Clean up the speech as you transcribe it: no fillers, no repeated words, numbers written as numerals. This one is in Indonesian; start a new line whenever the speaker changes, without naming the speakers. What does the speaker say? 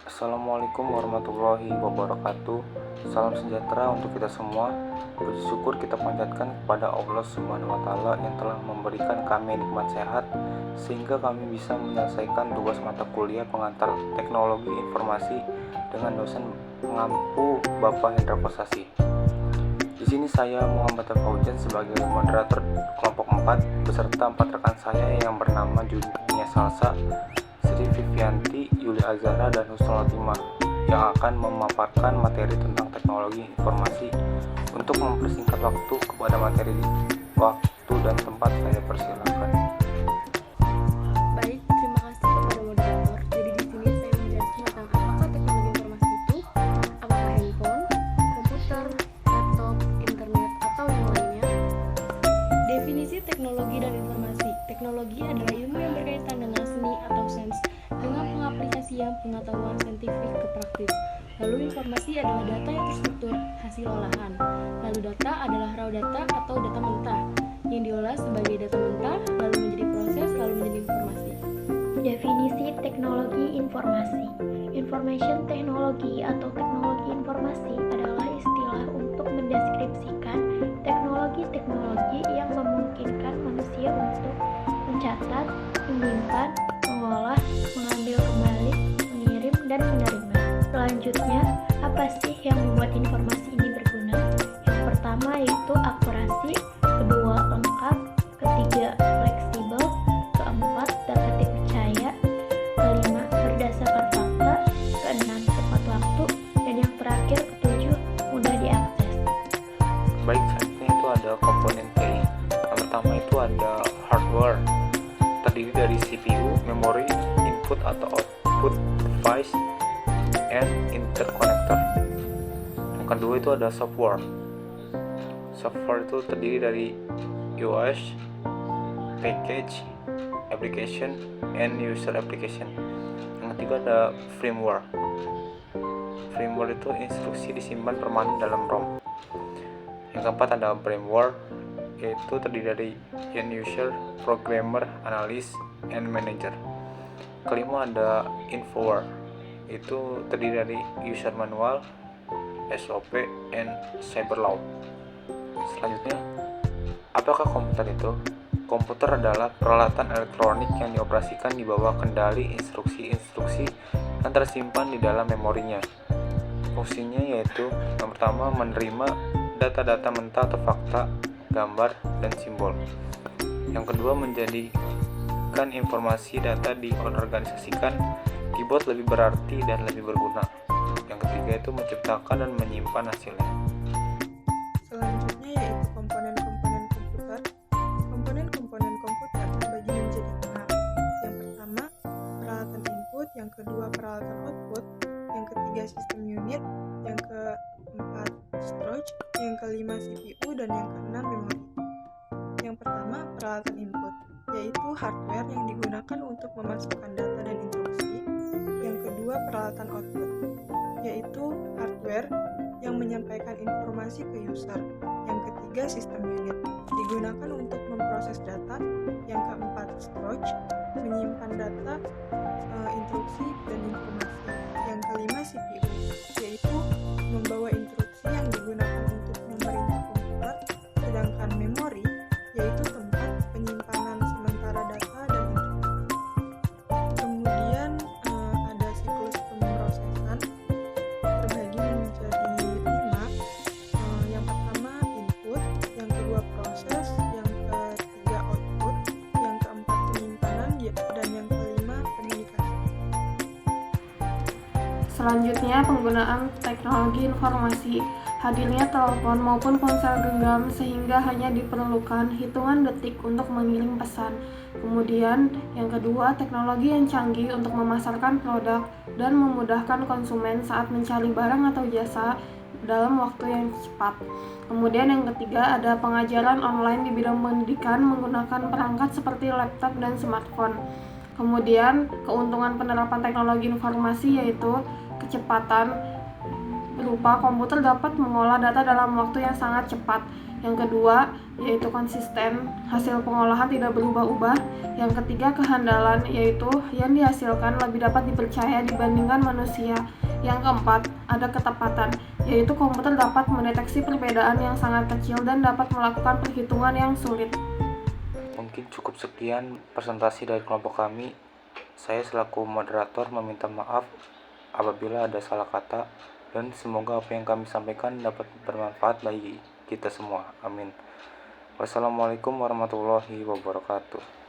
Assalamualaikum warahmatullahi wabarakatuh. Salam sejahtera untuk kita semua. Puji syukur kita panjatkan kepada Allah Subhanahu wa taala yang telah memberikan kami nikmat sehat sehingga kami bisa menyelesaikan tugas mata kuliah pengantar teknologi informasi dengan dosen pengampu Bapak Hendra Kosasi. Di sini saya Muhammad Fauzan sebagai moderator kelompok 4 beserta 4 rekan saya yang bernama Dunia Salsa, Sri Vivianti, Yuli Azhara, dan Husnul Khotimah yang akan memaparkan materi tentang teknologi informasi. Untuk mempersingkat waktu kepada materi, waktu dan tempat saya persilakan.
Baik, terima kasih kepada moderator. Jadi di sini saya menjelaskan tentang apakah teknologi informasi itu, apakah handphone, komputer, laptop, internet, atau yang lainnya. Definisi teknologi dan informasi. Teknologi adalah ilmu yang berkaitan dengan seni atau sains dengan pengaplikasian pengetahuan saintifik ke praktis. Lalu informasi adalah data yang terstruktur, hasil olahan. Lalu data adalah raw data atau data mentah yang diolah sebagai data mentah, lalu menjadi proses, lalu menjadi informasi.
Definisi teknologi informasi. Information technology atau teknologi informasi adalah istilah untuk mendeskripsikan teknologi-teknologi yang memungkinkan manusia untuk mencatat, menyimpan, mengolah, mengambil kembali, mengirim, dan menerima. Selanjutnya, apa sih yang membuat informasi ini berguna? Yang pertama yaitu akurasi, kedua lengkap, ketiga fleksibel, keempat dapat dipercaya, kelima berdasarkan fakta, keenam tepat waktu, dan yang terakhir ketujuh mudah diakses.
Baik, selanjutnya itu ada komponen TI. Yang pertama itu ada hardware, terdiri dari CPU, memori, input atau output device, and interconnector. Yang kedua itu ada software. Software itu terdiri dari OS, package, application, and user application. Yang ketiga ada firmware. Firmware itu instruksi disimpan permanen dalam ROM. Yang keempat ada firmware, yaitu terdiri dari end user, programmer, analis, and manager. Kelima ada infoware, itu terdiri dari user manual, SOP, and cyberlaw. Selanjutnya, apakah komputer itu? Komputer adalah peralatan elektronik yang dioperasikan di bawah kendali instruksi-instruksi yang tersimpan di dalam memorinya. Fungsinya yaitu yang pertama menerima data-data mentah atau fakta, gambar, dan simbol. Yang kedua menjadikan informasi data diorganisasikan dibuat lebih berarti dan lebih berguna. Yang ketiga itu menciptakan dan menyimpan hasilnya.
Selanjutnya yaitu komponen-komponen komputer. Komponen-komponen komputer terbagi menjadi 6. Yang pertama, peralatan input, yang kedua peralatan output, yang ketiga sistem unit, yang keempat storage, yang kelima CPU, dan yang keenam memori. Yang pertama, peralatan input, yaitu hardware yang digunakan untuk memasukkan data dan instruksi. Yang kedua, peralatan output, yaitu hardware yang menyampaikan informasi ke user. Yang ketiga, sistem unit, digunakan untuk memproses data. Yang keempat, storage, menyimpan data, instruksi, dan informasi. Yang kelima, CPU, yaitu membawa instruksi yang digunakan untuk memerintah komputer. Sedangkan memori, yaitu tempat penyimpanan sementara data dan instruksi. Kemudian ada siklus pemrosesan terbagi menjadi 5. Yang pertama input, yang kedua proses, yang ketiga output, yang keempat penyimpanan, dan yang kelima komunikasi.
Selanjutnya, penggunaan teknologi informasi. Hadirnya telepon maupun ponsel genggam sehingga hanya diperlukan hitungan detik untuk mengirim pesan. Kemudian, yang kedua, teknologi yang canggih untuk memasarkan produk dan memudahkan konsumen saat mencari barang atau jasa dalam waktu yang cepat. Kemudian yang ketiga, ada pengajaran online di bidang pendidikan menggunakan perangkat seperti laptop dan smartphone. Kemudian, keuntungan penerapan teknologi informasi yaitu kecepatan berupa komputer dapat mengolah data dalam waktu yang sangat cepat. Yang kedua, yaitu konsisten, hasil pengolahan tidak berubah-ubah. Yang ketiga, kehandalan, yaitu yang dihasilkan lebih dapat dipercaya dibandingkan manusia. Yang keempat, ada ketepatan, yaitu komputer dapat mendeteksi perbedaan yang sangat kecil dan dapat melakukan perhitungan yang sulit.
Mungkin cukup sekian presentasi dari kelompok kami. Saya selaku moderator meminta maaf apabila ada salah kata, dan semoga apa yang kami sampaikan dapat bermanfaat bagi kita semua. Amin. Wassalamualaikum warahmatullahi wabarakatuh.